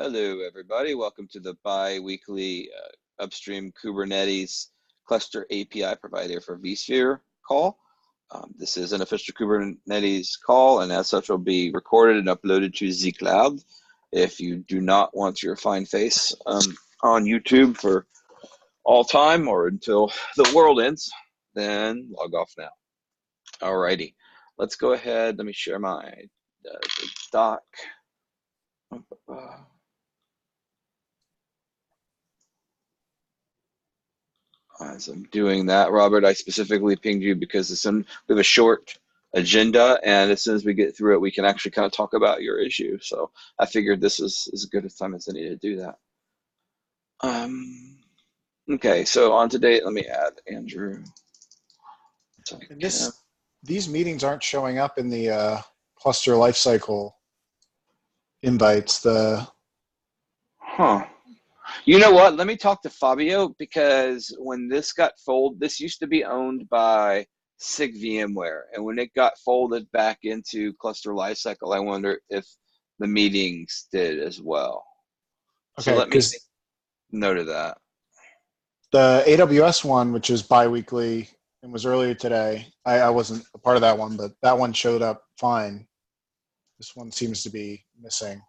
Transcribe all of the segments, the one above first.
Hello, everybody. Welcome to the bi-weekly upstream Kubernetes cluster API provider for vSphere call. This is an official Kubernetes call, and as such will be recorded and uploaded to zCloud. If you do not want your fine face on YouTube for all time or until the world ends, then log off now. Alrighty, let's go ahead. Let me share my doc. As I'm doing that, Robert, I specifically pinged you because we have a short agenda, and as soon as we get through it, we can actually kind of talk about your issue. So I figured this is as good a time as any to do that. Okay, so on to date, let me add Andrew. And these meetings aren't showing up in the cluster lifecycle invites. You know what? Let me talk to Fabio, because when this got folded, this used to be owned by SIG VMware, and when it got folded back into cluster lifecycle, I wonder if the meetings did as well. Okay, so let me take note of that. The AWS one, which is bi-weekly and was earlier today, I wasn't a part of that one, but that one showed up fine. This one seems to be missing.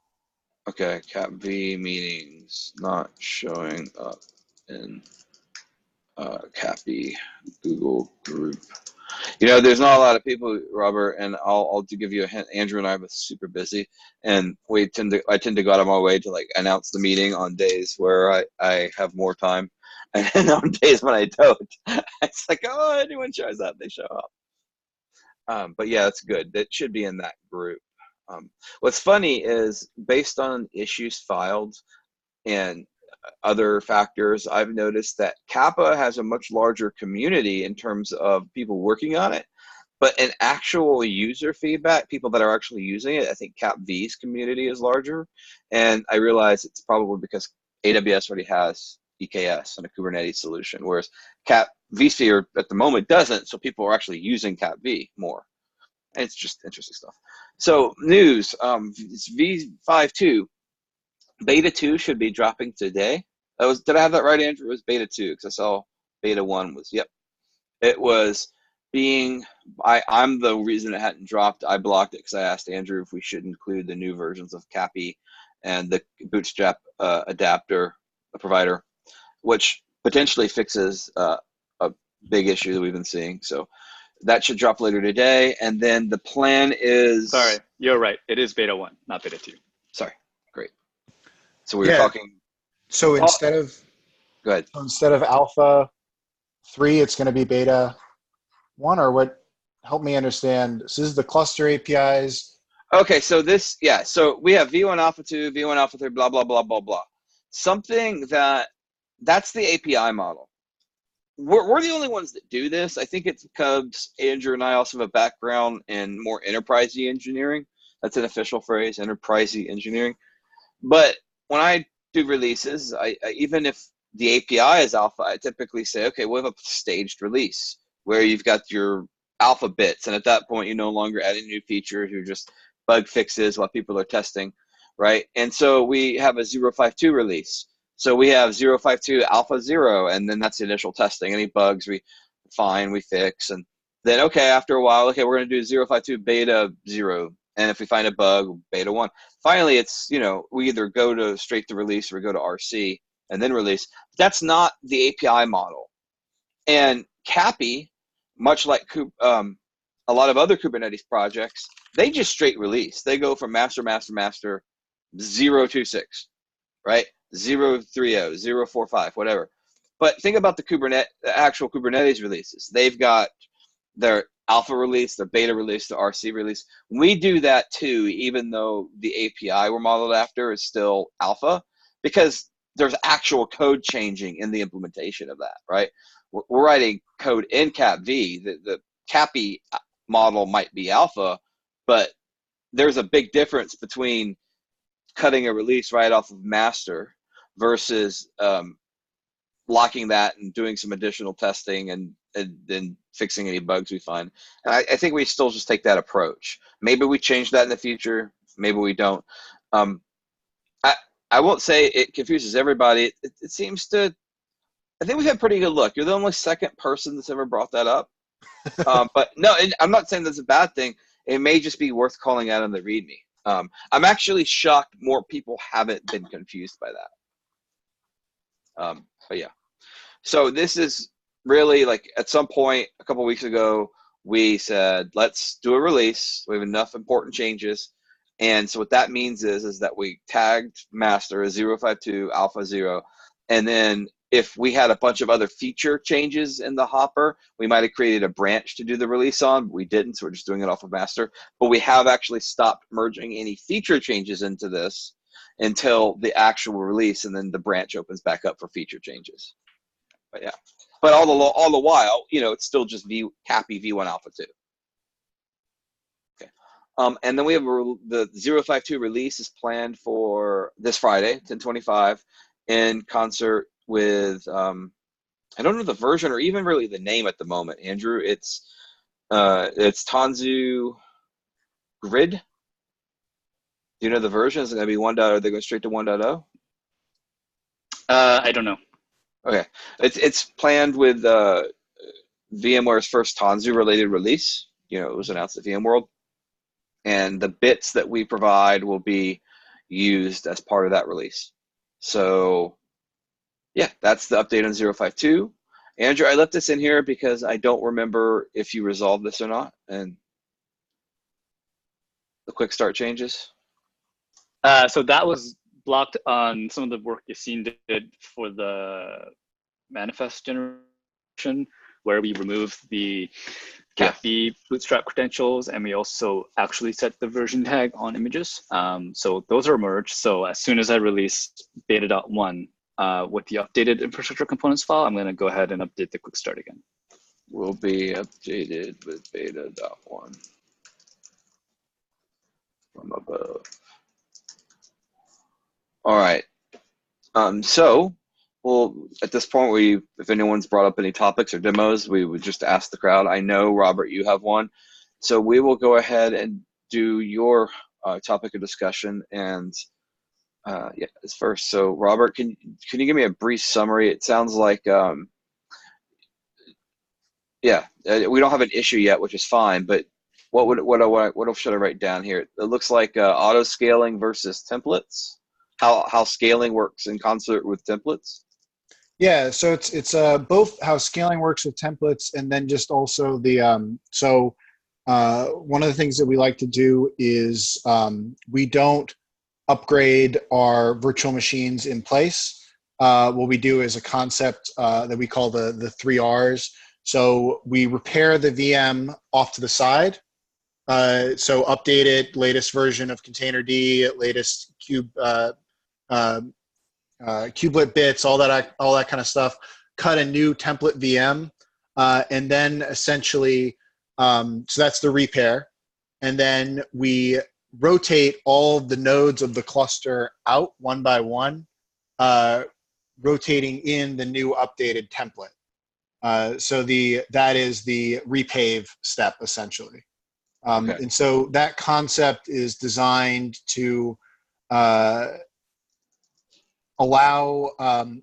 Okay, CapV meetings not showing up in CapV Google group. You know, there's not a lot of people, Robert, and I'll give you a hint. Andrew and I are super busy, and I tend to go out of my way to like announce the meeting on days where I have more time, and on days when I don't, it's like, oh, anyone shows up, they show up. But yeah, that's good. That should be in that group. What's funny is, based on issues filed and other factors, I've noticed that Kappa has a much larger community in terms of people working on it, but in actual user feedback, people that are actually using it, I think CapV's community is larger. And I realize it's probably because AWS already has EKS and a Kubernetes solution, whereas vSphere at the moment doesn't, so people are actually using CapV more. And it's just interesting stuff. So news, it's v5.2. Beta 2 should be dropping today. Did I have that right, Andrew? It was beta 2, because I saw beta 1 was, yep. It was being, I'm the reason it hadn't dropped. I blocked it because I asked Andrew if we should include the new versions of Cappy and the Bootstrap adapter provider, which potentially fixes a big issue that we've been seeing. So that should drop later today. And then the plan is... Sorry, you're right. It is beta 1, not beta 2. Sorry. Great. So we were talking... So instead of... Go ahead. So instead of alpha 3, it's going to be beta 1, or what? Help me understand. So this is the cluster APIs. Okay, so this, yeah, so we have V1 Alpha 2, V1 Alpha 3, blah, blah, blah, blah, blah. Something that's the API model. We're the only ones that do this. I think it's because Andrew and I also have a background in more enterprisey engineering. That's an official phrase, enterprisey engineering. But when I do releases, even if the API is alpha, I typically say, okay, we have a staged release where you've got your alpha bits, and at that point, you're no longer adding new features, you're just bug fixes while people are testing, right? And so we have a 0.5.2 release. So we have 0.5.2 alpha 0, and then that's the initial testing. Any bugs we find, we fix, and then, okay, after a while, okay, we're going to do 0.5.2 beta 0, and if we find a bug, beta 1. Finally, it's, you know, we either go to straight to release or we go to RC and then release. That's not the API model. And Cappy, much like a lot of other Kubernetes projects, they just straight release. They go from master, 0.26, right? 0.30, 0.45, whatever. But think about the actual Kubernetes releases. They've got their alpha release, their beta release, the RC release. We do that too, even though the API we're modeled after is still alpha, because there's actual code changing in the implementation of that, right? We're writing code in CapV. The Cappy model might be alpha, but there's a big difference between cutting a release right off of master versus locking that and doing some additional testing and then fixing any bugs we find. And I think we still just take that approach. Maybe we change that in the future. Maybe we don't. I won't say it confuses everybody. It seems to. I think we've had pretty good luck. You're the only second person that's ever brought that up. But no, I'm not saying that's a bad thing. It may just be worth calling out in the README. I'm actually shocked more people haven't been confused by that. But yeah. So this is really like at some point a couple weeks ago, we said, let's do a release. We have enough important changes. And so what that means is that we tagged master as 052 alpha 0. And then if we had a bunch of other feature changes in the hopper, we might have created a branch to do the release on. But we didn't, so we're just doing it off of master. But we have actually stopped merging any feature changes into this until the actual release, and then the branch opens back up for feature changes. But yeah, but all the while, it's still just happy v1 alpha 2. Okay, and then we have the 052 release is planned for this Friday, 10/25, in concert with I don't know the version or even really the name at the moment, Andrew. It's Tanzu Grid. Do you know the version? Is it going to be 1.0? Are they going straight to 1.0? I don't know. Okay, it's planned with VMware's first Tanzu related release. It was announced at VMworld, and the bits that we provide will be used as part of that release. So yeah, that's the update on 052. Andrew, I left this in here because I don't remember if you resolved this or not, and the quick start changes. So that was blocked on some of the work Yassine did for the manifest generation, where we removed the CAPB bootstrap credentials, and we also actually set the version tag on images. So those are merged. So as soon as I release beta.1 with the updated infrastructure components file, I'm going to go ahead and update the quick start again. Will be updated with beta.1 from above. All right. So, well, at this point, if anyone's brought up any topics or demos, we would just ask the crowd. I know, Robert, you have one. So we will go ahead and do your topic of discussion. And yeah, it's first. So, Robert, can you give me a brief summary? It sounds like, yeah, we don't have an issue yet, which is fine. But what should I write down here? It looks like auto scaling versus templates. How scaling works in concert with templates. Yeah, so it's both how scaling works with templates, and then just also the one of the things that we like to do is we don't upgrade our virtual machines in place. What we do is a concept that we call the 3 R's. So we repair the VM off to the side. So updated, latest version of Containerd, latest kubelet bits, all that kind of stuff. Cut a new template VM, and then essentially, so that's the repair. And then we rotate all the nodes of the cluster out one by one, rotating in the new updated template. So that is the repave step essentially. Okay. And so that concept is designed to allow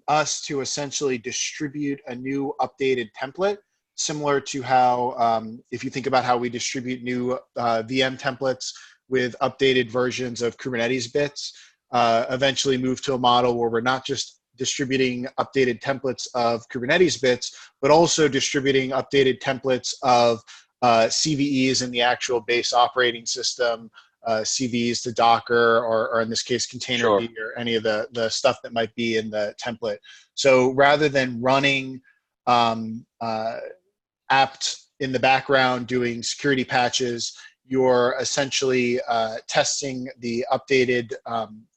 us to essentially distribute a new updated template, similar to how, if you think about how we distribute new VM templates with updated versions of Kubernetes bits, eventually move to a model where we're not just distributing updated templates of Kubernetes bits, but also distributing updated templates of CVEs in the actual base operating system, CVs to Docker, or in this case, Containerd, or any of the stuff that might be in the template. So rather than running apt in the background doing security patches, you're essentially testing the updated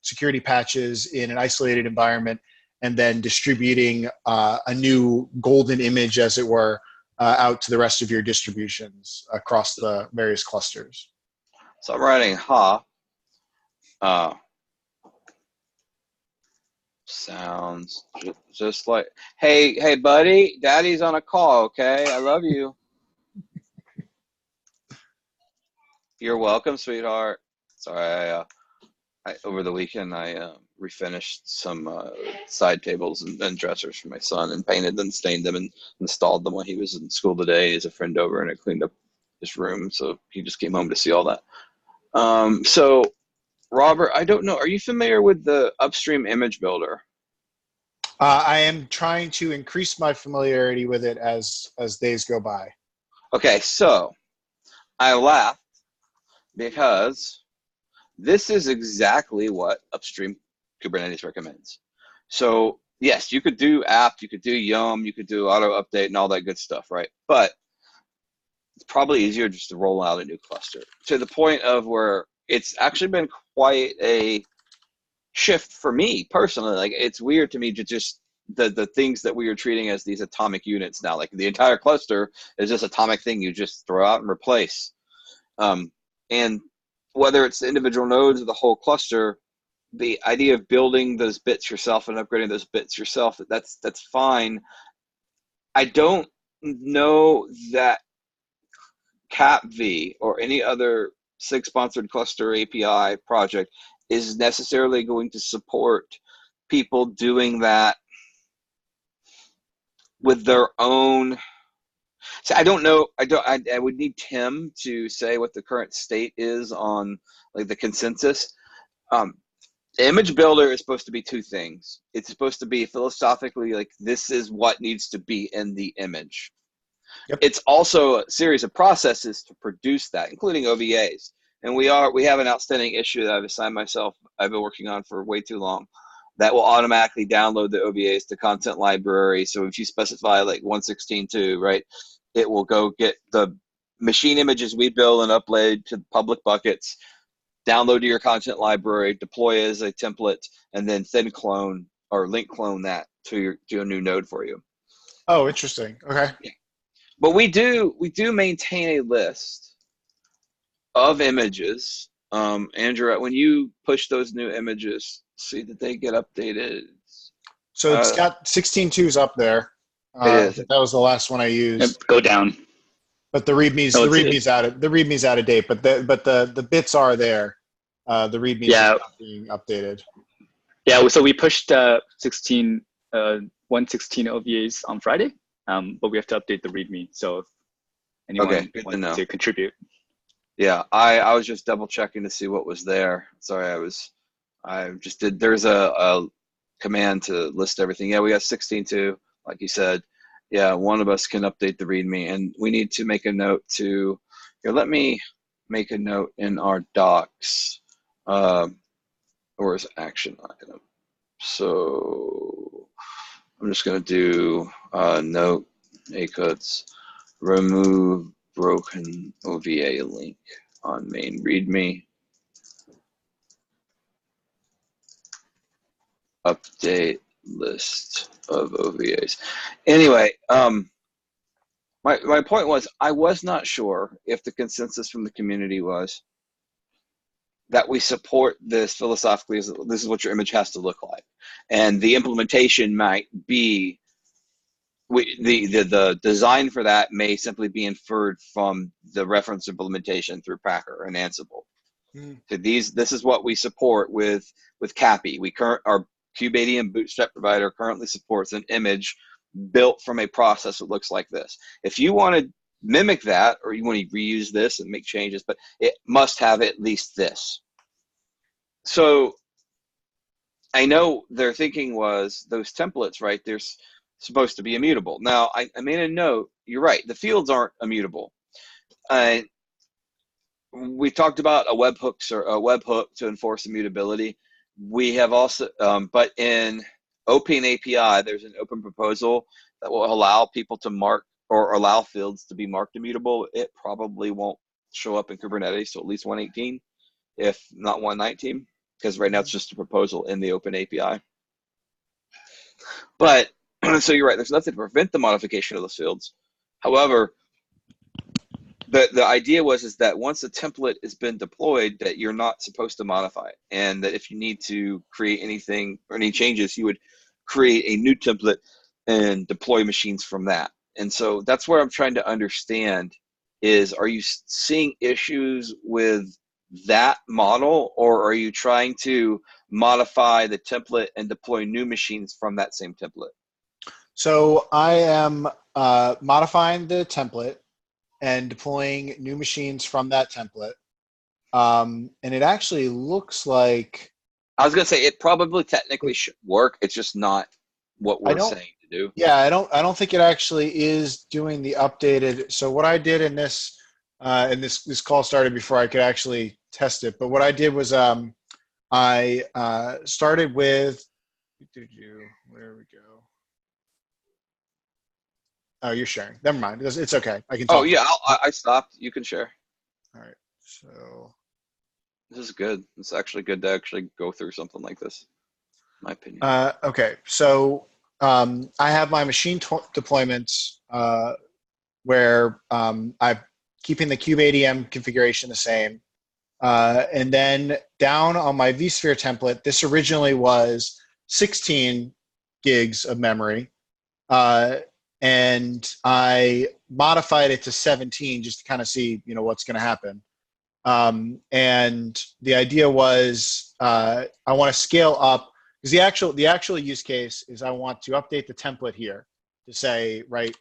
security patches in an isolated environment, and then distributing a new golden image, as it were, out to the rest of your distributions across the various clusters. So I'm writing sounds just like, hey buddy, daddy's on a call, okay? I love you. You're welcome, sweetheart. Sorry, I over the weekend I refinished some side tables and dressers for my son, and painted them, stained them, and installed them when he was in school today. He's a friend over, and I cleaned up his room, so he just came home to see all that. So, Robert, I don't know. Are you familiar with the Upstream Image Builder? I am trying to increase my familiarity with it as days go by. Okay, so I laughed because this is exactly what Upstream Kubernetes recommends. So yes, you could do apt, you could do yum, you could do auto update and all that good stuff, right? But it's probably easier just to roll out a new cluster, to the point of where it's actually been quite a shift for me personally. Like, it's weird to me to just the things that we are treating as these atomic units now. Like, the entire cluster is this atomic thing you just throw out and replace. And whether it's the individual nodes or the whole cluster, the idea of building those bits yourself and upgrading those bits yourself, that's fine. I don't know that CapV or any other SIG sponsored cluster API project is necessarily going to support people doing that with their own. So I don't know. I would need Tim to say what the current state is on, like, the consensus. The image builder is supposed to be two things. It's supposed to be philosophically like, this is what needs to be in the image. Yep. It's also a series of processes to produce that, including OVAs. And we have an outstanding issue that I've assigned myself, I've been working on for way too long, that will automatically download the OVAs to content library. So if you specify like 116.2, right, it will go get the machine images we build and upload to public buckets, download to your content library, deploy as a template, and then thin clone or link clone that to a new node for you. Oh, interesting. Okay. But we do maintain a list of images. Andrew, when you push those new images, see that they get updated. So it's got 16.2s up there. It is. That was the last one I used. Go down. But the readme's No, the readme's out of date. But the bits are there. The readme's not being updated. Yeah. So we pushed 116 OVAs on Friday, but we have to update the README. So if anyone wants to contribute. Yeah, I was just double checking to see what was there. Sorry, I just did. There's a command to list everything. Yeah, we got 16.2, like you said. Yeah, one of us can update the README, and we need to make a note to. Here, let me make a note in our docs, or as action item. So I'm just gonna do note ACUTS remove broken OVA link on main README. Update list of OVAs. Anyway, my point was, I was not sure if the consensus from the community was that we support this philosophically, as this is what your image has to look like, and the implementation might be the design for that may simply be inferred from the reference implementation through Packer and Ansible. So this is what we support with CAPI. Our Kube Bootstrap provider currently supports an image built from a process that looks like this. If you want to mimic that, or you want to reuse this and make changes, but it must have at least this. So I know their thinking was those templates, right? There's supposed to be immutable. Now, I made a note. You're right. The fields aren't immutable. We talked about a webhook to enforce immutability. We have also, but in Open API, there's an open proposal that will allow people to mark or allow fields to be marked immutable. It probably won't show up in Kubernetes, so at least 118, if not 119, because right now it's just a proposal in the Open API. But so you're right, there's nothing to prevent the modification of those fields. However, the idea is that once a template has been deployed, that you're not supposed to modify it, and that if you need to create anything or any changes, you would create a new template and deploy machines from that. And so that's where I'm trying to understand is, are you seeing issues with that model, or are you trying to modify the template and deploy new machines from that same template? So I am modifying the template and deploying new machines from that template. And it actually looks like, I was going to say it probably technically should work. It's just not what we're saying to do. yeah, I don't think it actually is doing the updated. So what I did in this, and this call started before I could actually test it, but what I did was I started with, where we go? Oh, you're sharing. Never mind. It's okay. I can talk. Oh yeah, I stopped. You can share. All right. So this is good. It's actually good to actually go through something like this, in my opinion. Okay. So I have my machine deployments where I'm keeping the kubeadm configuration the same. And then down on my vSphere template, this originally was 16 gigs of memory. And I modified it to 17 just to kind of see, what's going to happen. And the idea was I want to scale up, because the actual use case is I want to update the template here to say, right,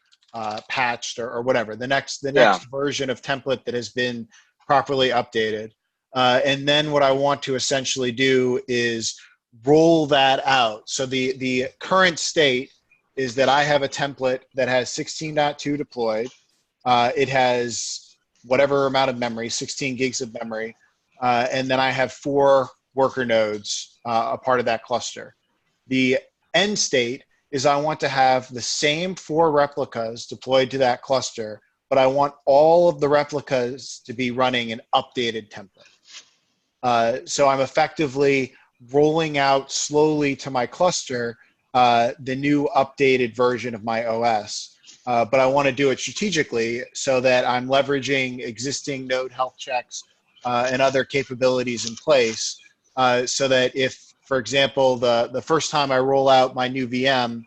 patched or whatever, the next version of template that has been properly updated. And then what I want to essentially do is roll that out. So the current state is that I have a template that has 16.2 deployed. It has whatever amount of memory, 16 gigs of memory. And then I have 4 worker nodes, a part of that cluster. The end state is I want to have the same 4 replicas deployed to that cluster, but I want all of the replicas to be running an updated template. So I'm effectively rolling out slowly to my cluster the new updated version of my OS. But I want to do it strategically so that I'm leveraging existing node health checks and other capabilities in place so that if, for example, the first time I roll out my new VM,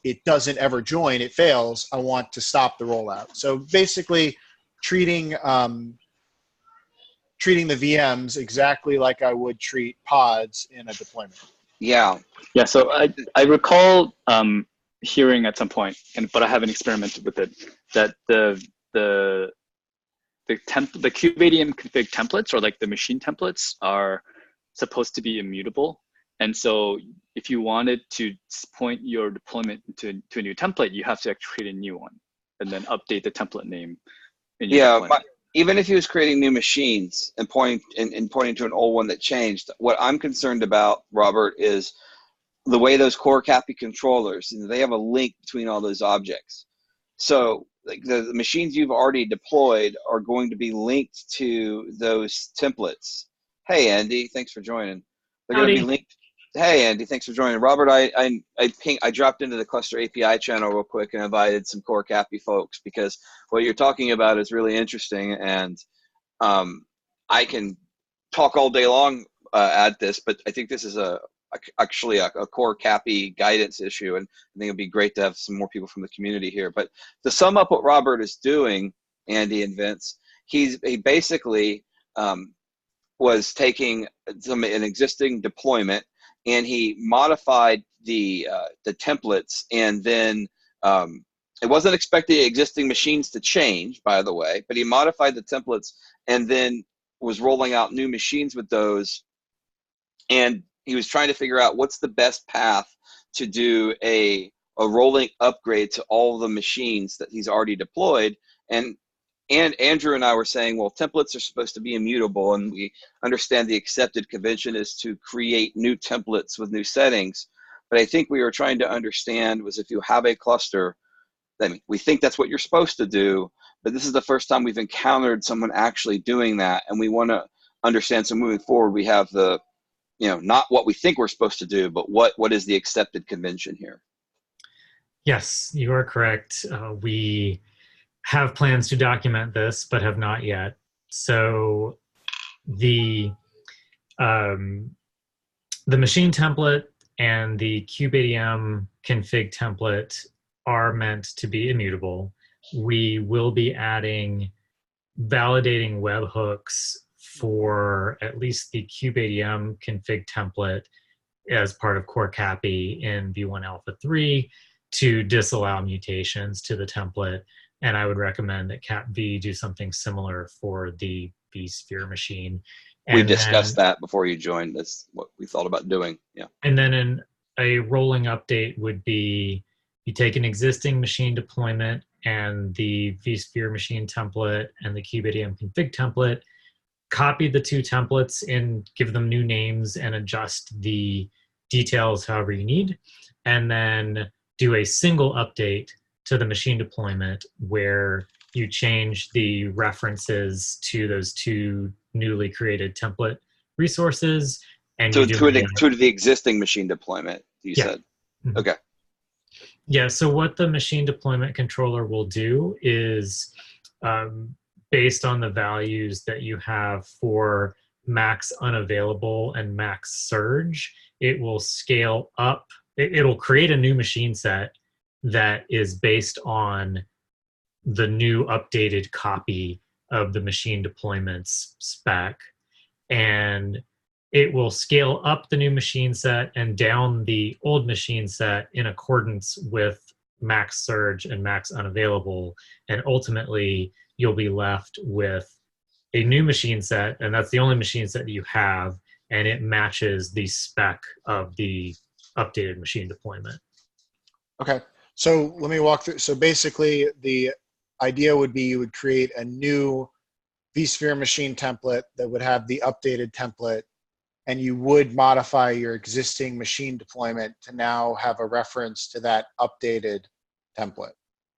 it doesn't ever join, it fails, I want to stop the rollout. So basically treating the VMs exactly like I would treat pods in a deployment. Yeah. Yeah. So I recall hearing at some point, but I haven't experimented with it, that the kubeadm config templates, or like the machine templates, are supposed to be immutable. And so if you wanted to point your deployment to a new template, you have to actually create a new one and then update the template name in your deployment. Even if he was creating new machines and pointing to an old one that changed, what I'm concerned about, Robert, is the way those core CAPI controllers, they have a link between all those objects. So like the machines you've already deployed are going to be linked to those templates. Hey, Andy, thanks for joining. They're going to be linked. Hey, Andy, thanks for joining. Robert, I dropped into the cluster API channel real quick and invited some core CAPI folks, because what you're talking about is really interesting, and I can talk all day long at this, but I think this is actually a core CAPI guidance issue, and I think it'd be great to have some more people from the community here. But to sum up what Robert is doing, Andy and Vince, he basically was taking an existing deployment, and he modified the templates, and then it wasn't expecting existing machines to change, by the way, but he modified the templates and then was rolling out new machines with those, and he was trying to figure out what's the best path to do a rolling upgrade to all the machines that he's already deployed. And Andrew and I were saying, well, templates are supposed to be immutable, and we understand the accepted convention is to create new templates with new settings. But I think we were trying to understand was, if you have a cluster, I mean, we think that's what you're supposed to do, but this is the first time we've encountered someone actually doing that, and we want to understand. So moving forward, we have the, not what we think we're supposed to do, but what is the accepted convention here? Yes, you are correct. We have plans to document this, but have not yet. So the machine template and the kubeadm config template are meant to be immutable. We will be adding validating webhooks for at least the kubeadm config template as part of core CAPI in v1 alpha 3 to disallow mutations to the template. And I would recommend that CAPV do something similar for the vSphere machine. We discussed that before you joined. That's what we thought about doing. Yeah. And then a rolling update would be you take an existing machine deployment and the vSphere machine template and the kubeadm config template, copy the two templates and give them new names and adjust the details however you need, and then do a single update to the machine deployment where you change the references to those two newly created template resources. And to the existing machine deployment, you said. Mm-hmm. Okay. Yeah, so what the machine deployment controller will do is based on the values that you have for max unavailable and max surge, it will scale up. It'll create a new machine set that is based on the new updated copy of the machine deployment's spec. And it will scale up the new machine set and down the old machine set in accordance with max surge and max unavailable. And ultimately, you'll be left with a new machine set, and that's the only machine set that you have, and it matches the spec of the updated machine deployment. Okay, so let me walk through. So basically, the idea would be you would create a new vSphere machine template that would have the updated template, and you would modify your existing machine deployment to now have a reference to that updated template.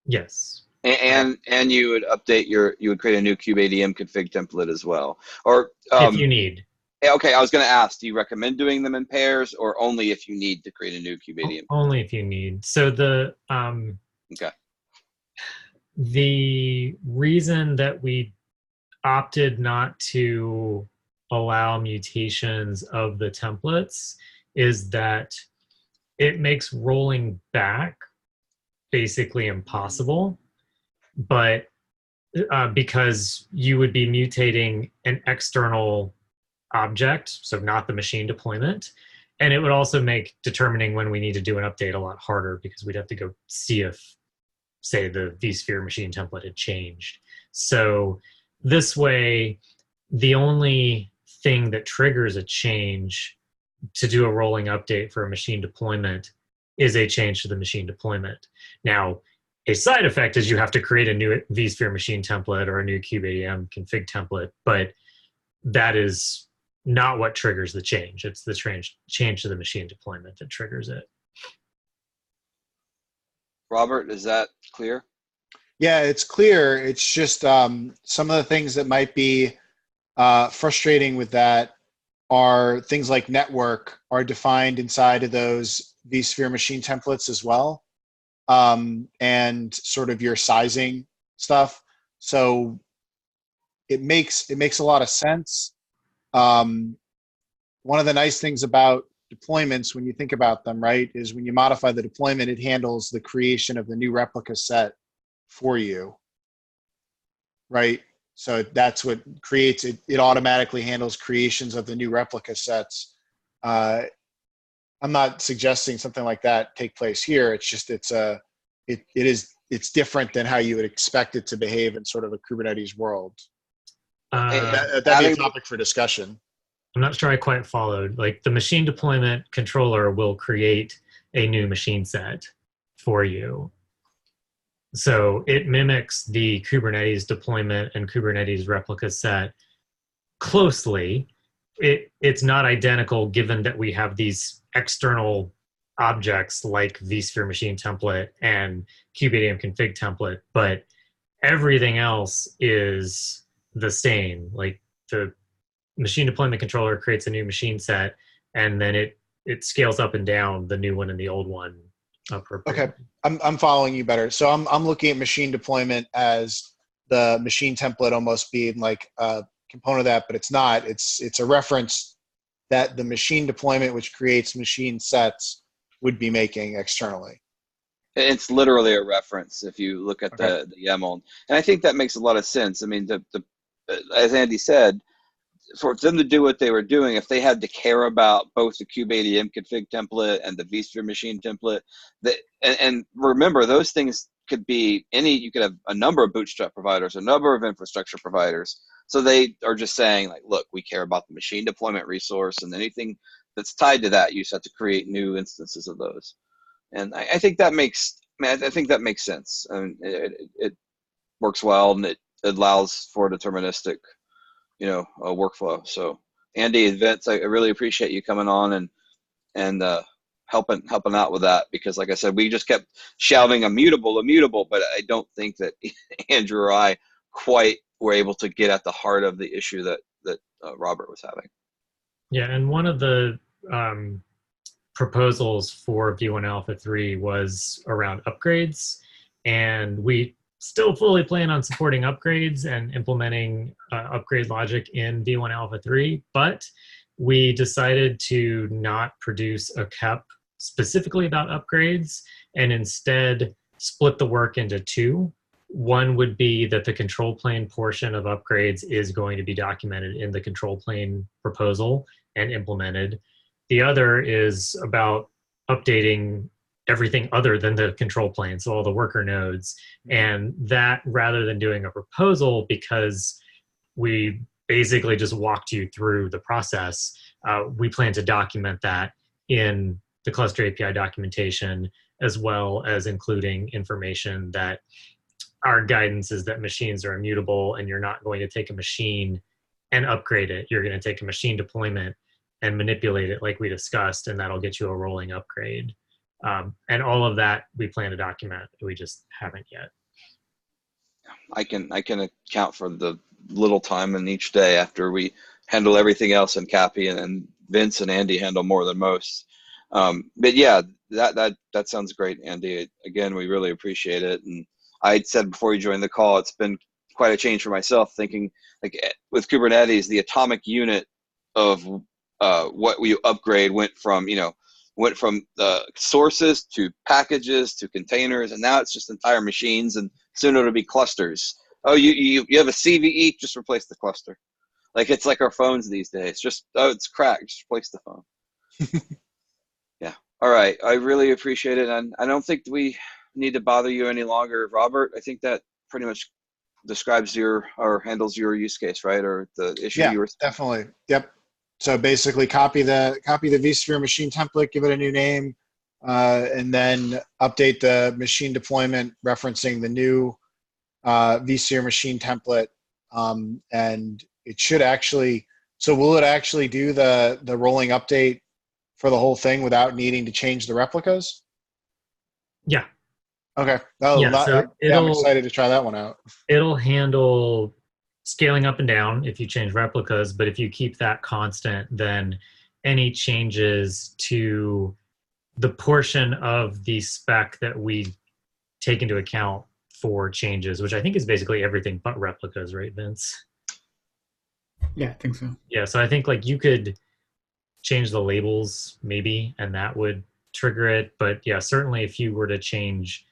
Yes. And you would update you would create a new kubeadm config template as well. Or if you need. Okay, I was going to ask, do you recommend doing them in pairs or only if you need to create a new kubeadm? Only if you need. So the okay. The reason that we opted not to allow mutations of the templates is that it makes rolling back basically impossible, but because you would be mutating an external object, so not the machine deployment, and it would also make determining when we need to do an update a lot harder because we'd have to go see if, say, the vSphere machine template had changed. So this way, the only thing that triggers a change to do a rolling update for a machine deployment is a change to the machine deployment. Now, a side effect is you have to create a new vSphere machine template or a new kubeadm config template, but that is not what triggers the change. It's the change to the machine deployment that triggers it. Robert, is that clear? Yeah, it's clear. It's just some of the things that might be frustrating with that are things like network are defined inside of those vSphere machine templates as well, and sort of your sizing stuff. So it makes a lot of sense. One of the nice things about deployments, when you think about them, right, is when you modify the deployment, it handles the creation of the new replica set for you, right? So that's what creates it. It automatically handles creations of the new replica sets. I'm not suggesting something like that take place here. It's just it's different than how you would expect it to behave in sort of a Kubernetes world. That'd be a topic for discussion. I'm not sure I quite followed. Like the machine deployment controller will create a new machine set for you. So it mimics the Kubernetes deployment and Kubernetes replica set closely. It's not identical given that we have these external objects like vSphere machine template and kubeadm config template, but everything else is the same. Like the machine deployment controller creates a new machine set, and then it scales up and down the new one and the old one appropriately. Okay, I'm following you better. So I'm looking at machine deployment as the machine template almost being like a component of that, but it's not. It's a reference that the machine deployment, which creates machine sets, would be making externally. It's literally a reference if you look at the YAML, and I think that makes a lot of sense. I mean, as Andy said, for them to do what they were doing, if they had to care about both the kubeadm config template and the vSphere machine template, and remember, those things could be you could have a number of bootstrap providers, a number of infrastructure providers. So they are just saying, like, look, we care about the machine deployment resource, and anything that's tied to that, you just have to create new instances of those. And I think that makes, I think that makes sense. I mean, it works well, and it allows for deterministic, workflow. So Andy, Vince, I really appreciate you coming on and helping out with that, because like I said, we just kept shouting immutable, but I don't think that Andrew or I quite were able to get at the heart of the issue that Robert was having. Yeah, and one of the proposals for V1 Alpha 3 was around upgrades, and we still fully plan on supporting upgrades and implementing upgrade logic in V1 Alpha 3, but we decided to not produce a KEP specifically about upgrades and instead split the work into two. One would be that the control plane portion of upgrades is going to be documented in the control plane proposal and implemented. The other is about updating everything other than the control plane, so all the worker nodes. And that, rather than doing a proposal, because we basically just walked you through the process, we plan to document that in the cluster API documentation, as well as including information that our guidance is that machines are immutable, and you're not going to take a machine and upgrade it. You're going to take a machine deployment and manipulate it like we discussed, and that'll get you a rolling upgrade. And all of that we plan to document. We just haven't yet. I can account for the little time in each day after we handle everything else in Cappy, and Vince and Andy handle more than most. But yeah, that sounds great, Andy. Again, we really appreciate it. And I said before you joined the call, it's been quite a change for myself, thinking like with Kubernetes, the atomic unit of what we upgrade went from sources to packages to containers, and now it's just entire machines, and soon it'll be clusters. Oh, you have a CVE, just replace the cluster. Like, it's like our phones these days. Just, oh, it's cracked, just replace the phone. Yeah. All right. I really appreciate it, and I don't think we need to bother you any longer, Robert. I think that pretty much describes or handles your use case, right? Or the issue you were. Definitely. Yep. So basically, copy the vSphere machine template, give it a new name, and then update the machine deployment referencing the new vSphere machine template. And it should actually. So will it actually do the rolling update for the whole thing without needing to change the replicas? Yeah. Okay. I'm excited to try that one out. It'll handle scaling up and down if you change replicas, but if you keep that constant, then any changes to the portion of the spec that we take into account for changes, which I think is basically everything but replicas, right, Vince? Yeah, I think so. Yeah, so I think like you could change the labels maybe, and that would trigger it. But yeah, certainly if you were to change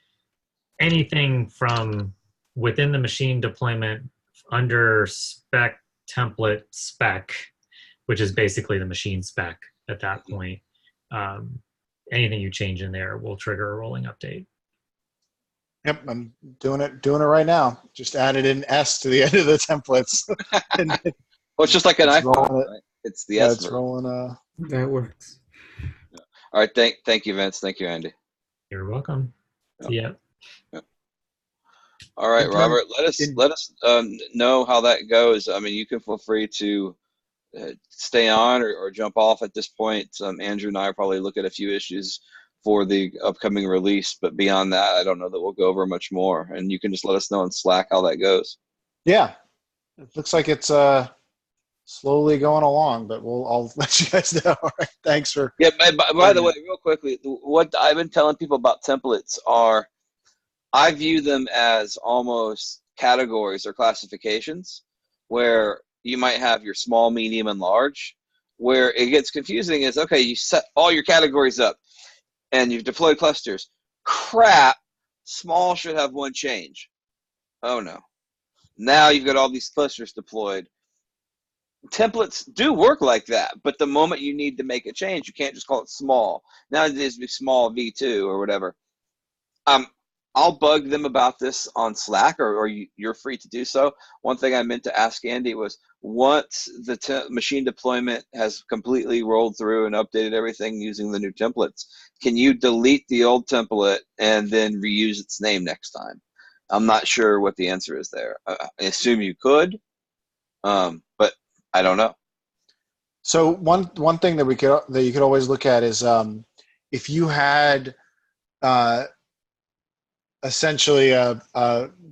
anything from within the machine deployment under spec template spec, which is basically the machine spec at that point, anything you change in there will trigger a rolling update. Yep, I'm doing it right now. Just added an S to the end of the templates. Well, it's just like an iPhone, right? It's the S. It's rolling. That works. All right, thank you, Vince. Thank you, Andy. You're welcome. Yep. See ya. Yep. All right, Robert. Let us know how that goes. I mean, you can feel free to stay on or jump off at this point. Andrew and I will probably look at a few issues for the upcoming release, but beyond that, I don't know that we'll go over much more. And you can just let us know in Slack how that goes. Yeah, it looks like it's slowly going along, but I'll let you guys know. All right, thanks for. Yeah. By the way, real quickly, what I've been telling people about templates are, I view them as almost categories or classifications, where you might have your small, medium, and large. Where it gets confusing is, okay, you set all your categories up and you've deployed clusters. Crap, small should have one change. Oh no. Now you've got all these clusters deployed. templates do work like that, but the moment you need to make a change, you can't just call it small. Now it is small v2 or whatever. I'll bug them about this on Slack, or you're free to do so. One thing I meant to ask Andy was, once the machine deployment has completely rolled through and updated everything using the new templates, can you delete the old template and then reuse its name next time? I'm not sure what the answer is there. I assume you could, but I don't know. So one thing that you could always look at is if you had essentially a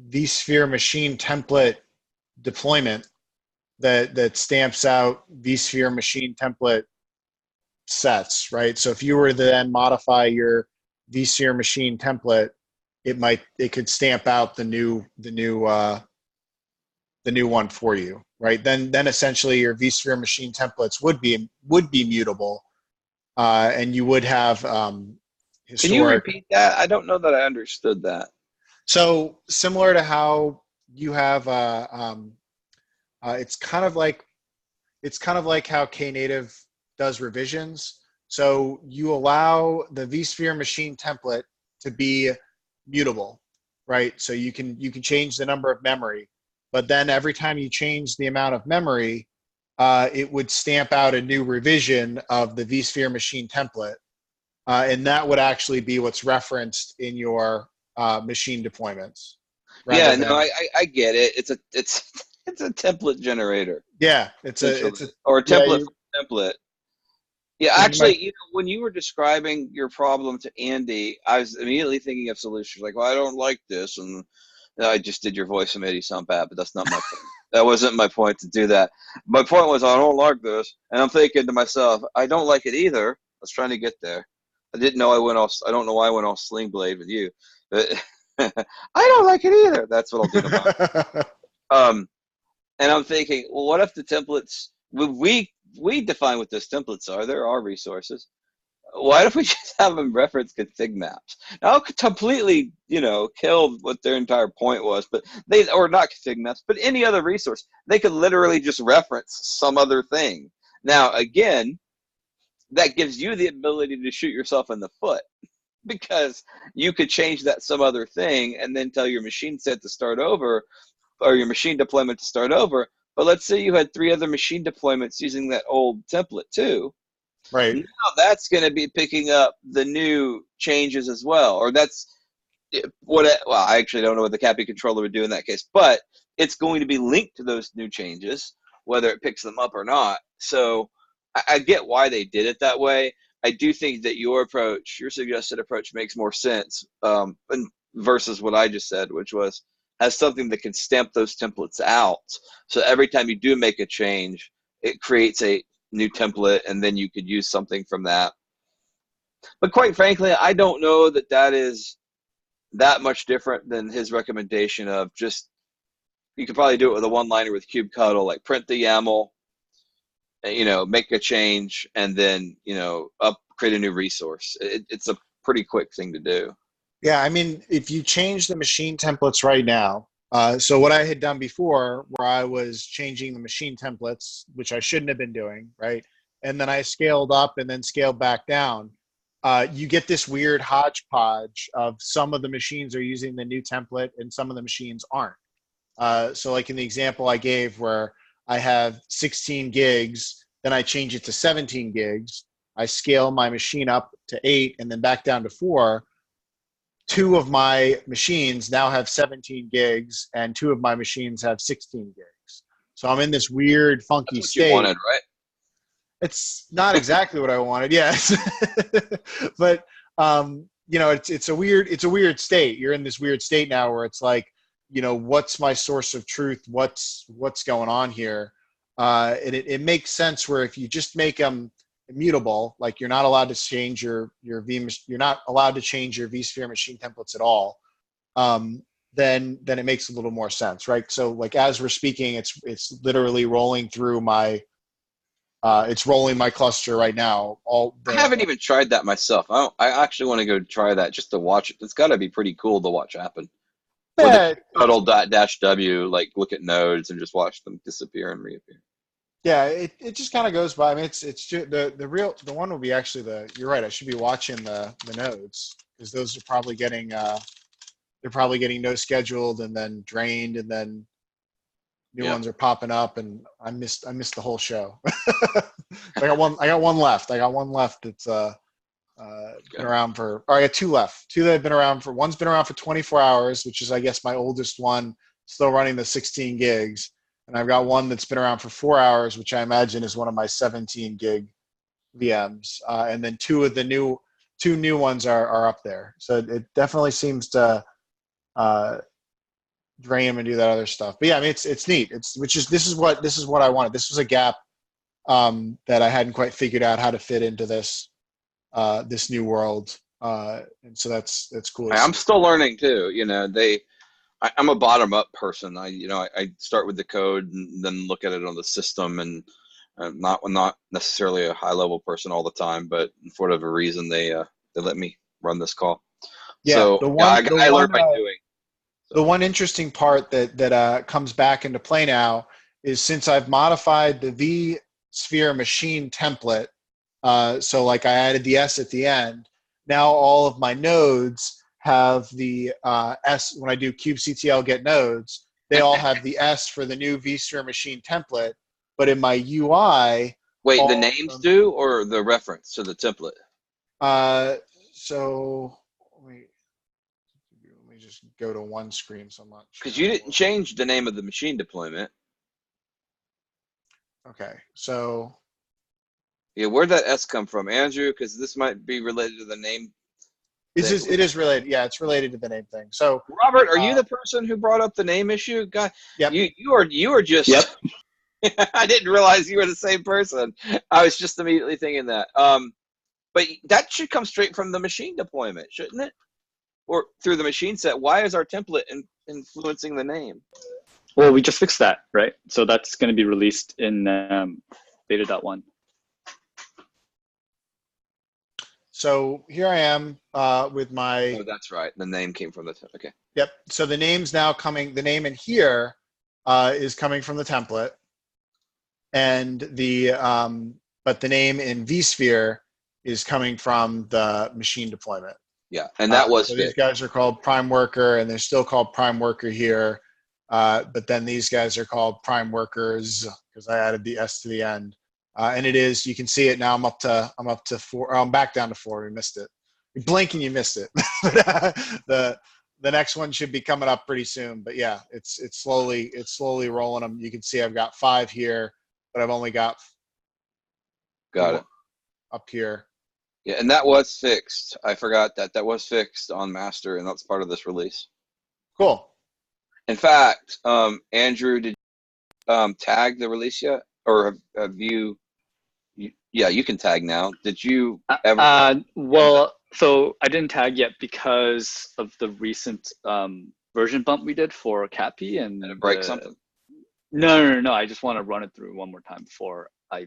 vSphere machine template deployment that stamps out vSphere machine template sets, right? So if you were to then modify your vSphere machine template, it could stamp out the new one for you, right? Then essentially your vSphere machine templates would be mutable, and you would have historic. Can you repeat that? I don't know that I understood that. So similar to how you have, it's kind of like how Knative does revisions. So you allow the vSphere machine template to be mutable, right? So you can change the number of memory, but then every time you change the amount of memory, it would stamp out a new revision of the vSphere machine template, and that would actually be what's referenced in your machine deployments. Yeah, no, I get it. It's a template generator. Yeah, it's a template template. Yeah, actually, might, when you were describing your problem to Andy, I was immediately thinking of solutions like, well, I don't like this, and I just did your voice and made you sound bad, but that's not my point. That wasn't my point to do that. My point was, I don't like this, and I'm thinking to myself, I don't like it either. I was trying to get there. I didn't know I went off. I don't know why I went off Sling Blade with you, but I don't like it either. That's what I'll do tomorrow. And I'm thinking, well, what if the templates, we define what those templates are. There are resources. Why if we just have them reference config maps? Now, completely, kill what their entire point was, but or not config maps, but any other resource. They could literally just reference some other thing. Now, again, that gives you the ability to shoot yourself in the foot, because you could change that some other thing and then tell your machine set to start over, or your machine deployment to start over. But let's say you had 3 other machine deployments using that old template too. right. Now that's going to be picking up the new changes as well. Or that's well, I actually don't know what the CAPI controller would do in that case, but it's going to be linked to those new changes, whether it picks them up or not. So I get why they did it that way. I do think that your suggested approach makes more sense versus what I just said, which was has something that can stamp those templates out. So every time you do make a change, it creates a new template, and then you could use something from that. But quite frankly, I don't know that is that much different than his recommendation of just, you could probably do it with a one-liner with kubectl, like print the YAML, make a change, and then, create a new resource. It's a pretty quick thing to do. Yeah, I mean, if you change the machine templates right now, so what I had done before, where I was changing the machine templates, which I shouldn't have been doing, right? And then I scaled up and then scaled back down. You get this weird hodgepodge of some of the machines are using the new template and some of the machines aren't. So like in the example I gave where I have 16 gigs, then I change it to 17 gigs. I scale my machine up to 8 and then back down to 4. 2 of my machines now have 17 gigs and 2 of my machines have 16 gigs. So I'm in this weird, funky That's what state. You wanted, right? It's not exactly what I wanted, yes. But it's a weird state. You're in this weird state now where it's like, what's my source of truth? What's going on here? And it makes sense where if you just make them immutable, like you're not allowed to change you're not allowed to change your vSphere machine templates at all, then it makes a little more sense, right? So like as we're speaking, it's literally rolling through my it's rolling my cluster right now. I haven't even tried that myself. I actually want to go try that just to watch it. It's got to be pretty cool to watch happen. Yeah, With a -w, like look at nodes and just watch them disappear and reappear. Yeah, it just kind of goes by. I mean, the one will be actually you're right. I should be watching the nodes because those are probably getting they're probably getting no scheduled and then drained and then new Yeah. ones are popping up and I missed the whole show. I got one left. I got one left. It's been around for, or I got two left. Two that have been around for, one's been around for 24 hours, which is, I guess, my oldest one, still running the 16 gigs. And I've got one that's been around for 4 hours, which I imagine is one of my 17 gig VMs. And then two new ones are up there. So it definitely seems to drain them and do that other stuff. But yeah, I mean, it's neat. This is what I wanted. This was a gap that I hadn't quite figured out how to fit into this new world, and so that's cool. I'm still learning too. I'm a bottom up person. I start with the code and then look at it on the system, and not necessarily a high level person all the time, but for whatever reason they let me run this call. Yeah, So I learned by doing. The one interesting part that comes back into play now is since I've modified the vSphere machine template. So like I added the S at the end. Now all of my nodes have the S. When I do kubectl get nodes, they all have the S for the new vSphere machine template. But in my UI, Wait, the names do or the reference to the template? So let me just go to one screen so much. Because you didn't change the name of the machine deployment. Okay, so. Yeah, where'd that S come from, Andrew? Because this might be related to the name. It is related. Yeah, it's related to the name thing. So, Robert, are you the person who brought up the name issue? God, yep. You are just. Yep. I didn't realize you were the same person. I was just immediately thinking that. But that should come straight from the machine deployment, shouldn't it? Or through the machine set. Why is our template influencing the name? Well, we just fixed that, right? So that's going to be released in beta.1. So here I am with my. Oh, that's right. The name came from the. Okay. Yep. So the name's now coming. The name in here is coming from the template, and but the name in vSphere is coming from the machine deployment. Yeah, and that was so these guys are called Prime Worker, and they're still called Prime Worker here. But then these guys are called Prime Workers because I added the S to the end. And it is, you can see it now. I'm up to 4. I'm back down to 4. We missed it. You blink and you missed it. the next one should be coming up pretty soon. But yeah, it's slowly rolling them. You can see I've got 5 here, but I've only got it up here. Yeah, and that was fixed. I forgot that was fixed on master, and that's part of this release. Cool. In fact, Andrew, did you tag the release yet, or have you? Yeah, you can tag now. Did you ever? Well, so I didn't tag yet because of the recent version bump we did for CatP and Did it break something? No. I just want to run it through one more time before I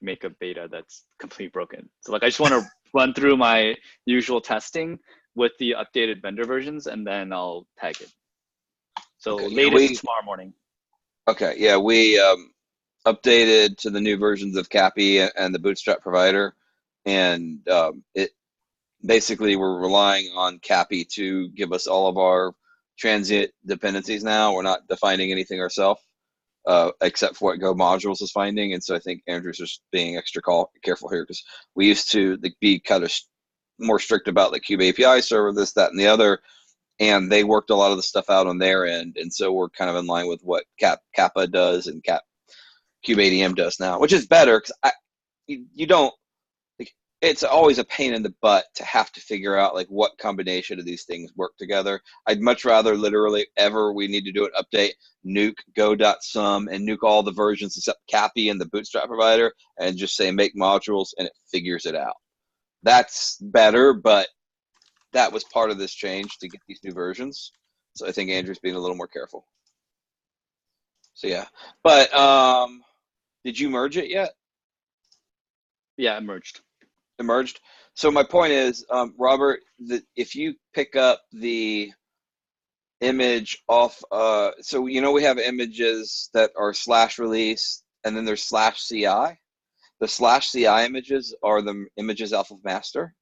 make a beta that's completely broken. So I just want to run through my usual testing with the updated vendor versions, and then I'll tag it. So latest tomorrow morning. Okay. Yeah, we updated to the new versions of CatP and the Bootstrap provider, and it basically we're relying on CatP to give us all of our transient dependencies now. We're not defining anything ourselves, except for what Go modules is finding. And so I think Andrew's just being extra careful here because we used to be kind of more strict about the Kube API server, this, that, and the other. And they worked a lot of the stuff out on their end. And so we're kind of in line with what Kappa does and KubeADM does now, which is better because you don't, it's always a pain in the butt to have to figure out what combination of these things work together. I'd much rather literally we need to do an update, nuke go.sum and nuke all the versions except CatP and the Bootstrap provider and just say make modules and it figures it out. That's better, but that was part of this change to get these new versions. So I think Andrew's being a little more careful. So yeah, but did you merge it yet? Yeah, it merged. Emerged. So my point is, Robert, that if you pick up the image off. So we have images that are /release, and then there's /CI. The /CI images are the images off of master.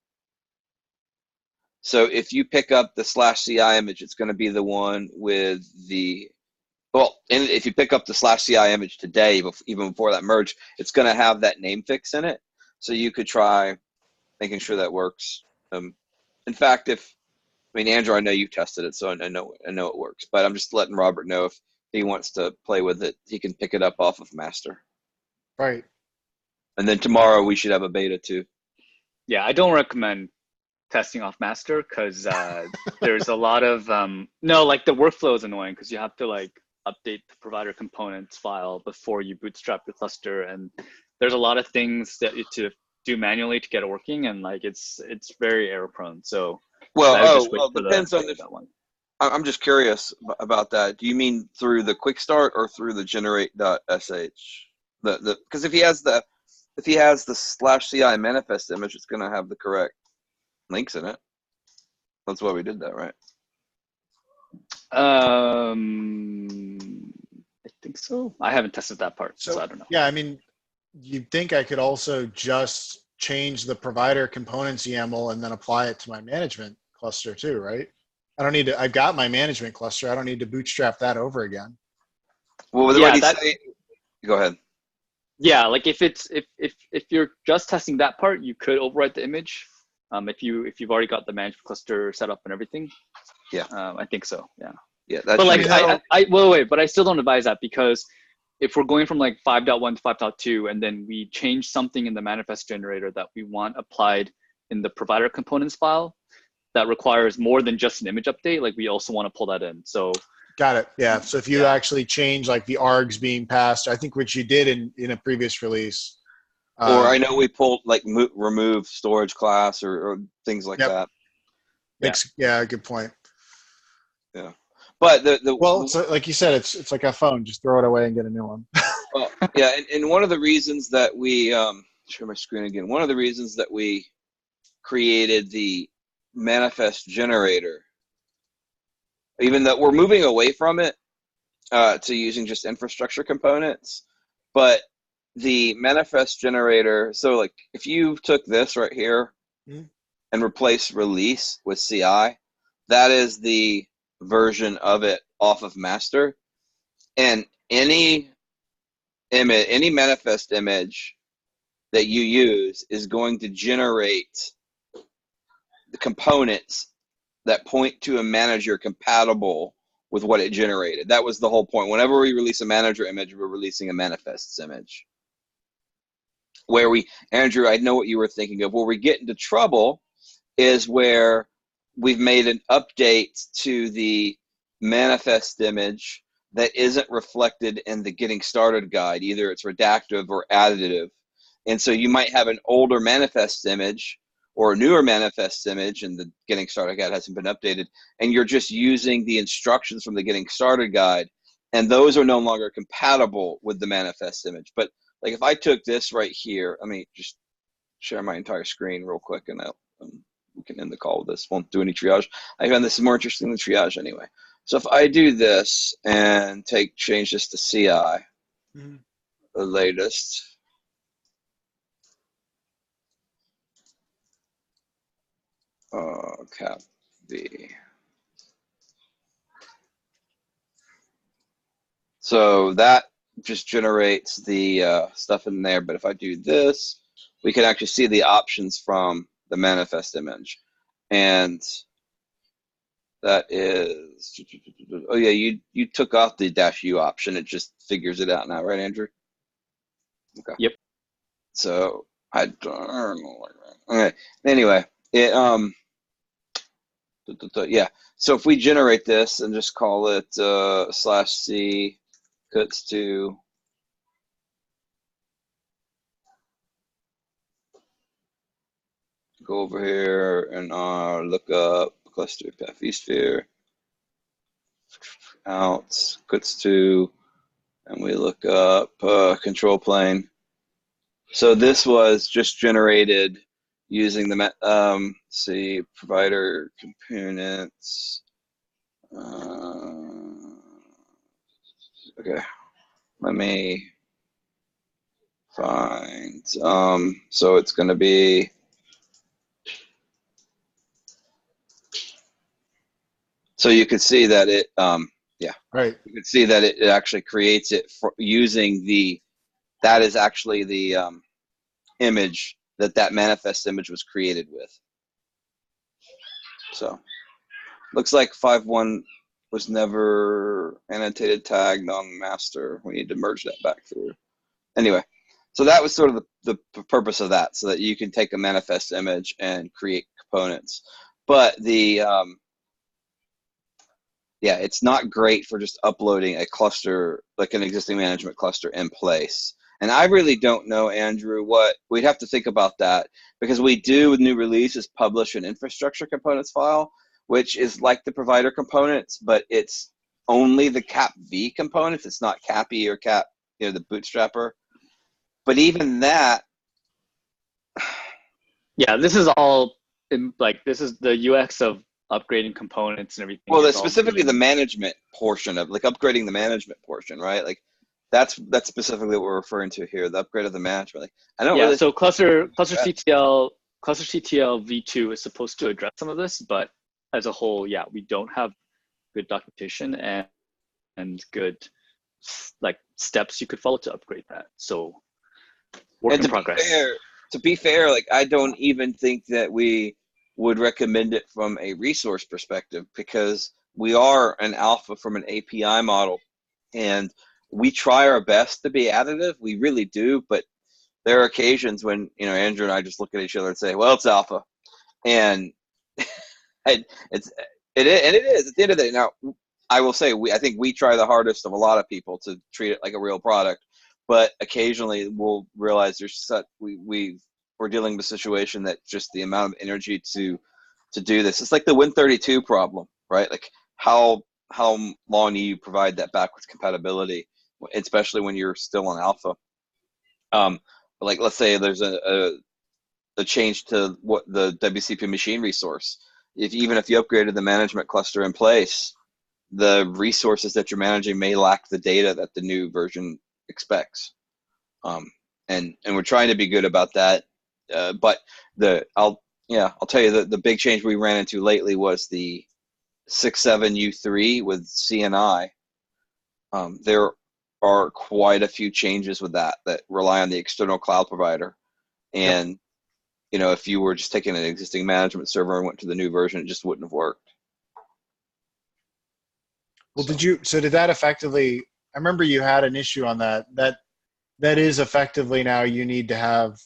So if you pick up the /CI image, it's going to be the one with the, well, and if you pick up the /CI image today, even before that merge, it's going to have that name fix in it. So you could try making sure that works. In fact, Andrew, I know you tested it, so I know it works. But I'm just letting Robert know if he wants to play with it, he can pick it up off of master. Right. And then tomorrow we should have a beta too. Yeah, I don't recommend testing off master because there's a lot of no, like the workflow is annoying because you have to like update the provider components file before you bootstrap your cluster, and there's a lot of things that you to do manually to get it working, and like it's very error prone. So depends on that one. I'm just curious about that. Do you mean through the quick start or through the generate.sh? Because if he has the /CI manifest image, it's going to have the correct links in it. That's why we did that, right? I think so. I haven't tested that part, so I don't know. Yeah, I mean, you'd think I could also just change the provider components YAML and then apply it to my management cluster too, right? I don't need to. I've got my management cluster. I don't need to bootstrap that over again. Well, what he say? Go ahead. Yeah, like if you're just testing that part, you could overwrite the image. If you've already got the management cluster set up and everything. Yeah. I think so. Yeah. Yeah. That's but like but I still don't advise that, because if we're going from like 5.1 to 5.2 and then we change something in the manifest generator that we want applied in the provider components file that requires more than just an image update, like we also want to pull that in. So got it. Yeah. So if you actually change like the args being passed, I think which you did in a previous release. Or I know we pulled like remove storage class or things like that. Yeah, good point. Yeah. But well, so like you said, it's like a phone. Just throw it away and get a new one. Well, yeah, and one of the reasons that we share my screen again. One of the reasons that we created the manifest generator, even though we're moving away from it to using just infrastructure components, but the manifest generator. So, like, if you took this right here and replace release with CI, that is the version of it off of master, and any manifest image that you use is going to generate the components that point to a manager compatible with what it generated. That was the whole point. Whenever we release a manager image, we're releasing a manifests image. Andrew, I know what you were thinking of. Where we get into trouble is where we've made an update to the manifest image that isn't reflected in the getting started guide. Either it's redactive or additive. And so you might have an older manifest image or a newer manifest image, and the getting started guide hasn't been updated, and you're just using the instructions from the getting started guide, and those are no longer compatible with the manifest image. But like if I took this right here, let me just share my entire screen real quick, and we can end the call with this. Won't do any triage. I found this is more interesting than triage anyway. So if I do this and change this to CI, the latest. Cap V. So that just generates the stuff in there. But if I do this, we can actually see the options from the manifest image. And that is, oh yeah, you took off the -u option. It just figures it out now, right, Andrew? Okay. Yep. So I don't know. Okay. Anyway, it yeah. So if we generate this and just call it /c cuts to go over here and look up cluster path vSphere out cuts to, and we look up control plane. So this was just generated using the provider components. Okay, let me find. So it's going to be. So you can see that it. Yeah. Right. You can see that it actually creates it for using the. That is actually the image that manifest image was created with. So looks like 5.1 was never annotated tagged on master. We need to merge that back through. Anyway, so that was sort of the purpose of that, so that you can take a manifest image and create components. But the yeah, it's not great for just uploading a cluster, like an existing management cluster in place. And I really don't know, Andrew, what we'd have to think about that, because we do with new releases publish an infrastructure components file, which is like the provider components, but it's only the cap v components. It's not cappy or cap, the bootstrapper. But even that, Yeah, this is all this is the UX of upgrading components and everything. well, Is that's all specifically the being, management portion of, like, upgrading the management portion, right? Like that's specifically what we're referring to here, the upgrade of the management. Like, I don't yeah. really So cluster that. CTL v2 is supposed to address some of this, but as a whole, yeah, we don't have good documentation and good steps you could follow to upgrade that. So work And in progress. to be fair, like, I don't even think that we would recommend it from a resource perspective, because we are an alpha from an API model, and we try our best to be additive. We really do, but there are occasions when, Andrew and I just look at each other and say, "Well, it's alpha," and it's and it is at the end of the day. Now, I will say, I think we try the hardest of a lot of people to treat it like a real product, but occasionally we'll realize we're dealing with a situation that just the amount of energy to do this. It's like the Win32 problem, right? Like, how long do you provide that backwards compatibility, especially when you're still on alpha? Like, let's say there's a change to what the WCP machine resource. Even if you upgraded the management cluster in place, the resources that you're managing may lack the data that the new version expects. And we're trying to be good about that. But I'll tell you that the big change we ran into lately was the 6.7 U3 with CNI. There are quite a few changes with that rely on the external cloud provider. And if you were just taking an existing management server and went to the new version, it just wouldn't have worked. Well, did that effectively, I remember you had an issue on that that is effectively now you need to have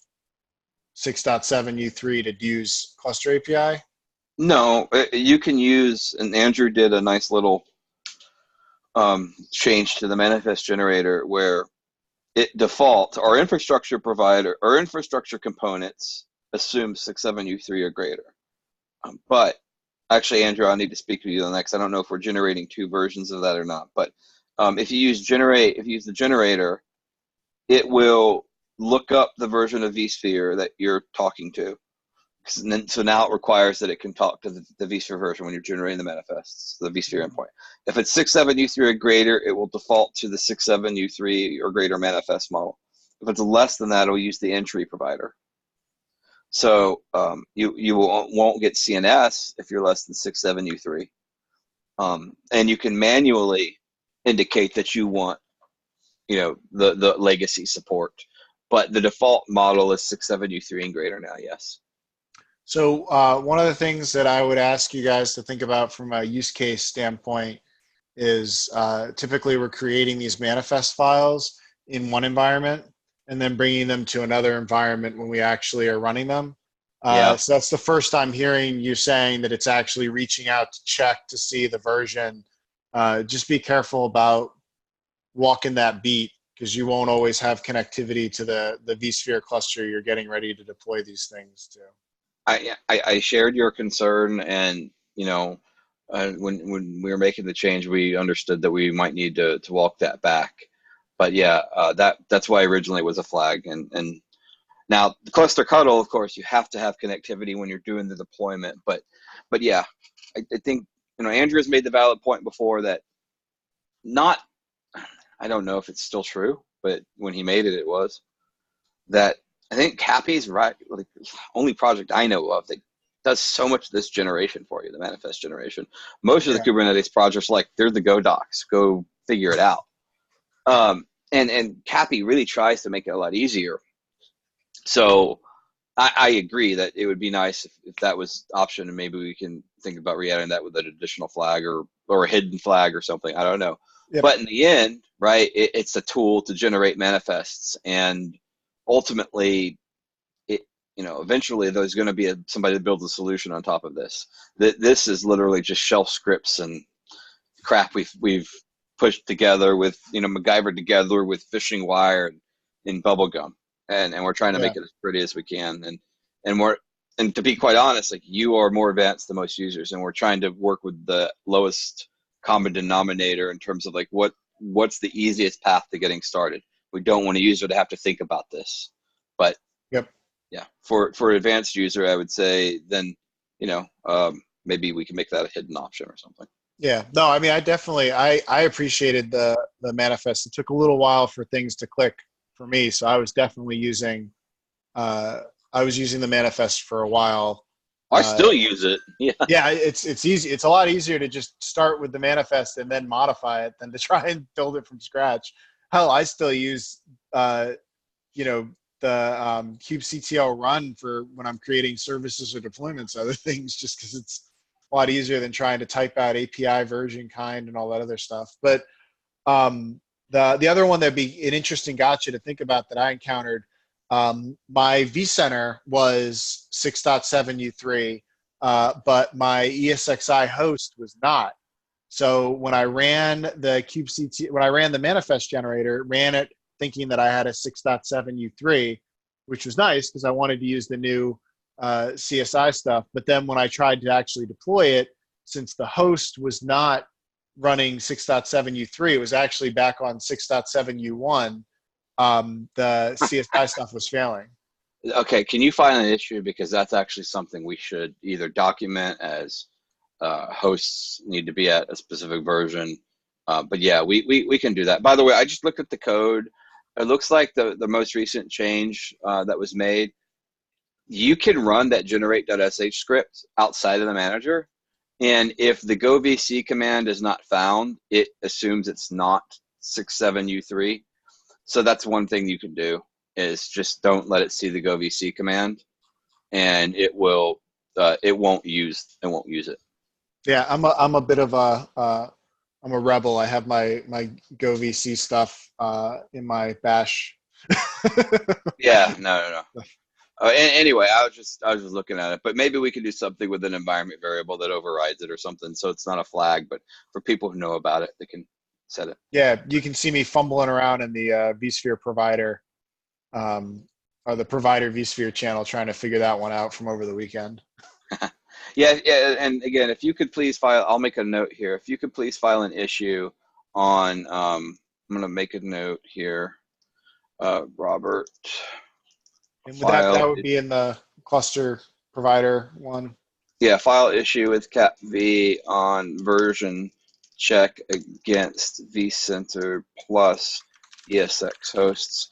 6.7 U3 to use cluster API? No, you can use, and Andrew did a nice little change to the manifest generator where it defaults, our infrastructure provider, our infrastructure components assume 6.7 U3 or greater. But actually, Andrew, I'll need to speak to you on that, because I don't know if we're generating two versions of that or not. But if you use the generator, it will look up the version of vSphere that you're talking to. So now it requires that it can talk to the vSphere version when you're generating the manifests, the vSphere endpoint. If it's 6.7 U3 or greater, it will default to the 6.7 U3 or greater manifest model. If it's less than that, it'll use the entry provider. So you won't get CNS if you're less than 6.7 U3, and you can manually indicate that you want the legacy support, but the default model is 6.7 U3 and greater now. Yes. So one of the things that I would ask you guys to think about from a use case standpoint is typically we're creating these manifest files in one environment and then bringing them to another environment when we actually are running them. Yeah. So that's the first time hearing you saying that it's actually reaching out to check to see the version. Just be careful about walking that beat, because you won't always have connectivity to the vSphere cluster you're getting ready to deploy these things to. I shared your concern, and when we were making the change, we understood that we might need to walk that back. But yeah, that's why originally it was a flag, and now the cluster cuddle, of course, you have to have connectivity when you're doing the deployment. But yeah, I think Andrew has made the valid point before that I don't know if it's still true, but when he made it, it was that I think Cappy's right, like only project I know of that does so much of this generation for you, the manifest generation. Most of the Kubernetes projects, like they're the Go docs, go figure it out. And Cappy really tries to make it a lot easier. So I agree that it would be nice if that was option, and maybe we can think about re-adding that with an additional flag or a hidden flag or something. I don't know. Yep. But in the end, right, it's a tool to generate manifests, and ultimately, eventually there's going to be somebody that builds a solution on top of this. This is literally just shell scripts and crap we've pushed together with, MacGyvered together with fishing wire and bubblegum. And we're trying to make it as pretty as we can. And to be quite honest, like, you are more advanced than most users, and we're trying to work with the lowest common denominator in terms of like what's the easiest path to getting started. We don't want a user to have to think about this. But yeah, for advanced user, I would say then, maybe we can make that a hidden option or something. Yeah, no, I mean, I appreciated the manifest. It took a little while for things to click for me, so I was definitely using the manifest for a while. I still use it. Yeah. Yeah, it's easy. It's a lot easier to just start with the manifest and then modify it than to try and build it from scratch. Hell, I still use the kubectl run for when I'm creating services or deployments, other things, just because it's a lot easier than trying to type out API version kind and all that other stuff. But the other one that'd be an interesting gotcha to think about that I encountered, my vCenter was 6.7 U3, but my ESXi host was not. So when I ran the manifest generator, ran it thinking that I had a 6.7 U3, which was nice because I wanted to use the new CSI stuff. But then when I tried to actually deploy it, since the host was not running 6.7 U3, it was actually back on 6.7 U1. The CSI stuff was failing. Okay, can you find an issue? Because that's actually something we should either document as hosts need to be at a specific version. But yeah, we can do that. By the way, I just looked at the code. It looks like the most recent change that was made, you can run that generate.sh script outside of the manager. And if the go vc command is not found, it assumes it's not 6.7 U3. So that's one thing you can do, is just don't let it see the go vc command, and it won't use it. Yeah, I'm a bit of I'm a rebel. I have my go vc stuff in my bash. Yeah, no. Anyway, I was just looking at it, but maybe we could do something with an environment variable that overrides it or something, so it's not a flag, but for people who know about it, they can set it. Yeah, you can see me fumbling around in the vSphere provider, or the provider vSphere channel, trying to figure that one out from over the weekend. Yeah, and again, if you could please file, I'll make a note here. If you could please file an issue on, I'm going to make a note here, Robert. And with that would be in the cluster provider one. Yeah, file issue with cap v on version check against vCenter plus ESX hosts.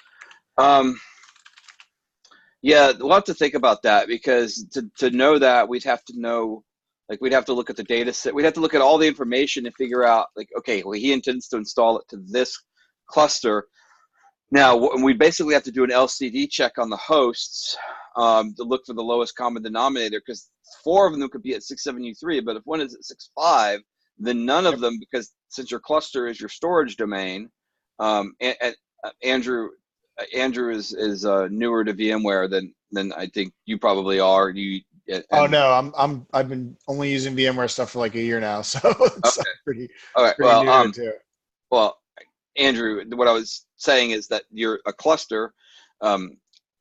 Yeah, we'll have to think about that, because to know that, we'd have to know, like, we'd have to look at the data set. We'd have to look at all the information and figure out, like, okay, well, he intends to install it to this cluster. Now, we basically have to do an LCD check on the hosts to look for the lowest common denominator, because 4 of them could be at 6.7 U3, but if one is at 6.5, then none of them, because since your cluster is your storage domain, and Andrew is newer to VMware than I think you probably are. Oh no, I've been only using VMware stuff for like a year now, so it's okay. pretty new to it. Well, Andrew, what I was saying is that a cluster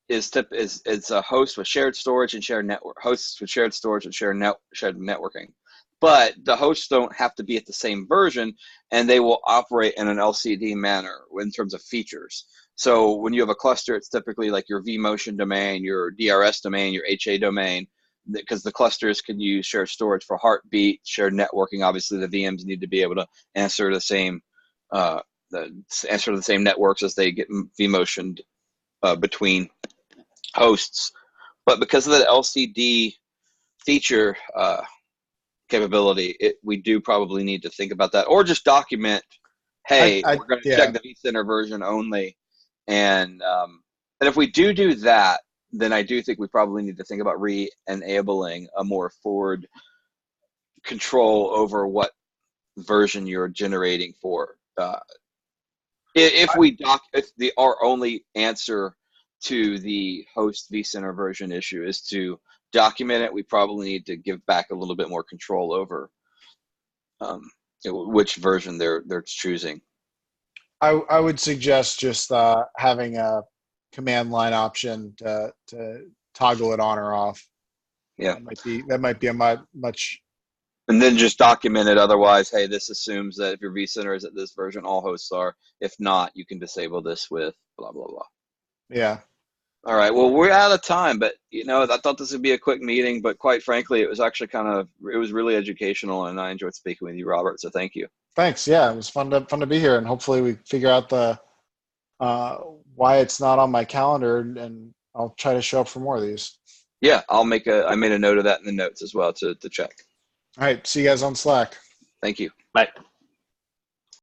is a host with shared storage and shared network. Hosts with shared storage and shared networking. But the hosts don't have to be at the same version, and they will operate in an LCD manner in terms of features. So when you have a cluster, it's typically like your vMotion domain, your DRS domain, your HA domain. because the clusters can use shared storage for heartbeat, shared networking. Obviously, the VMs need to be able to answer the same networks as they get vMotioned between hosts. But because of the LCD feature capability, we do probably need to think about that, or just document, hey, we're going to check the vCenter version only. And if we do that, then I do think we probably need to think about re-enabling a more forward control over what version you're generating for. If our only answer to the host vCenter version issue is to document it, we probably need to give back a little bit more control over which version they're choosing. I would suggest just having a command line option to toggle it on or off. Yeah, that might be a much. And then just document it. Otherwise, hey, this assumes that if your vCenter is at this version, all hosts are. If not, you can disable this with blah blah blah. Yeah. All right. Well, we're out of time, but I thought this would be a quick meeting, but quite frankly, it was actually it was really educational, and I enjoyed speaking with you, Robert. So thank you. Thanks. Yeah, it was fun to be here, and hopefully we figure out the why it's not on my calendar, and I'll try to show up for more of these. Yeah, I made a note of that in the notes as well to check. All right. See you guys on Slack. Thank you. Bye.